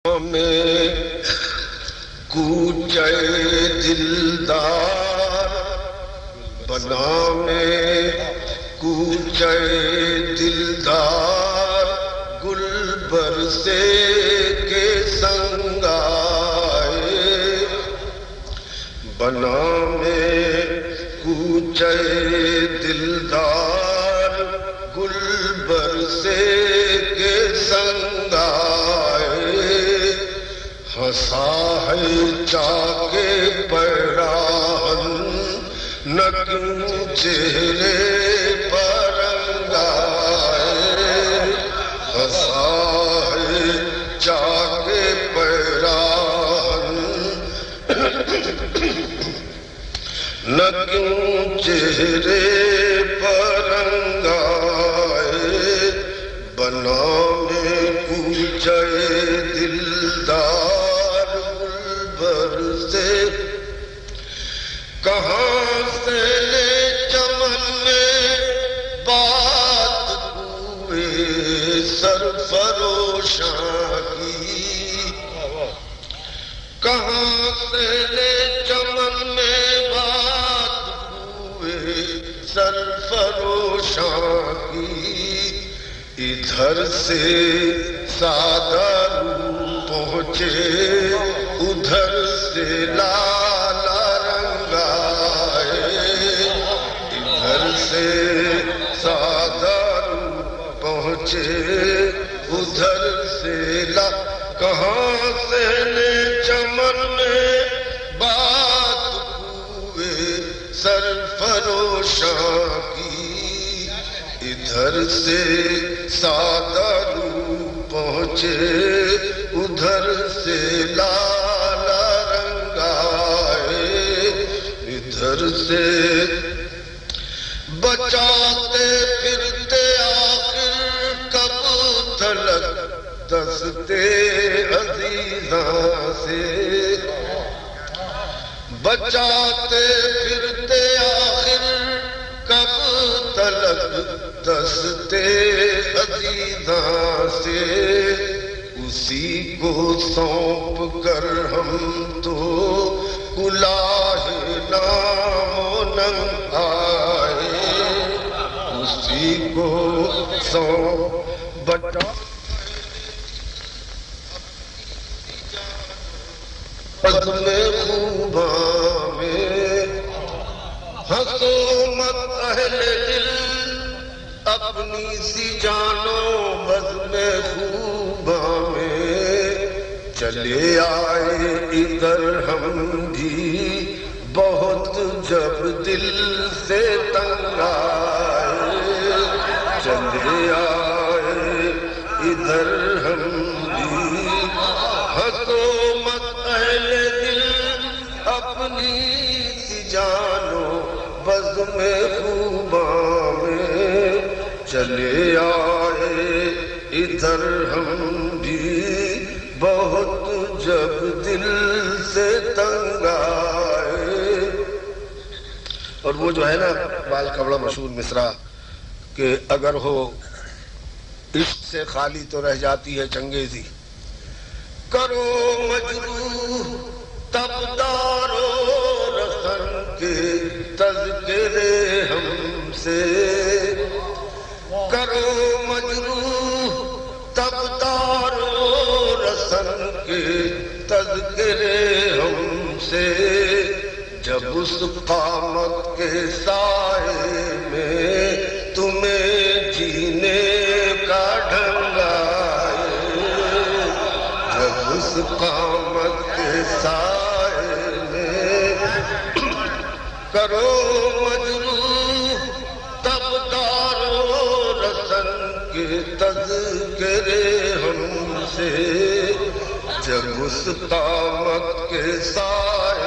میں کوچے دلدار بنا میں کوچے دلدار گل برسے کے سنگ آئے بنا میں کوچے دلدار گل برسے کے سنگ ہنسا ہے چاکے پیراہن نہ کیوں چہرے پر رنگ آئے ہنسا ہے چاکے پیراہن نہ کیوں چہرے پر رنگ آئے بنا میں کوچے دلدار کہاں سے لے چمن میں بات ہوئے سرفروشاں کی کہاں سے لے چمن میں بات ہوئے سرفروشاں کی ادھر سے سادہ رو پہنچے ادھر سے لالا رنگ آئے ادھر سے سادہ رو پہنچے ادھر سے کہاں سے لے چمن میں بات ہوئے سرفروشاں کی ادھر سے سادہ رو پہنچے ادھر سے لالا رنگ آئے ادھر سے بچاتے پھرتے آخر کب تلک دستے عزیزاں سے بچاتے پھرتے آخر کب تلک دستے عزیزاں سے اسی کو سونپ کر ہم تو کلاه نام و ننگ آئے اسی کو سونپ بچا عزم خوباں میں ہنسو مت اہل دل اپنی سی جانو بزم خوباں میں چلے آئے ادھر ہم بھی بہت جب دل سے تنگ آئے چلے آئے ادھر ہم بھی ہنسو مت اہل دل اپنی سی جانو بزم خوباں میں چلے آئے ادھر ہم بھی بہت جب دل سے تنگ آئے اور وہ جو ہے نا بال کا بڑا مشہور مصرع کہ اگر ہو عشق سے خالی تو رہ جاتی ہے چنگیزی کرو مجروح تبدارو رسن کے تذکرے ہم سے کرو مجروح تبدارو رسن کے تذکرے ہم سے جب اس قامت کے سائے میں تمہیں جینے کا ڈھنگ آئے جب اس قامت کے سائے میں کرو مجروح تبدارو رسن کے تذکرے ہم سے جب اس قامت کے سائے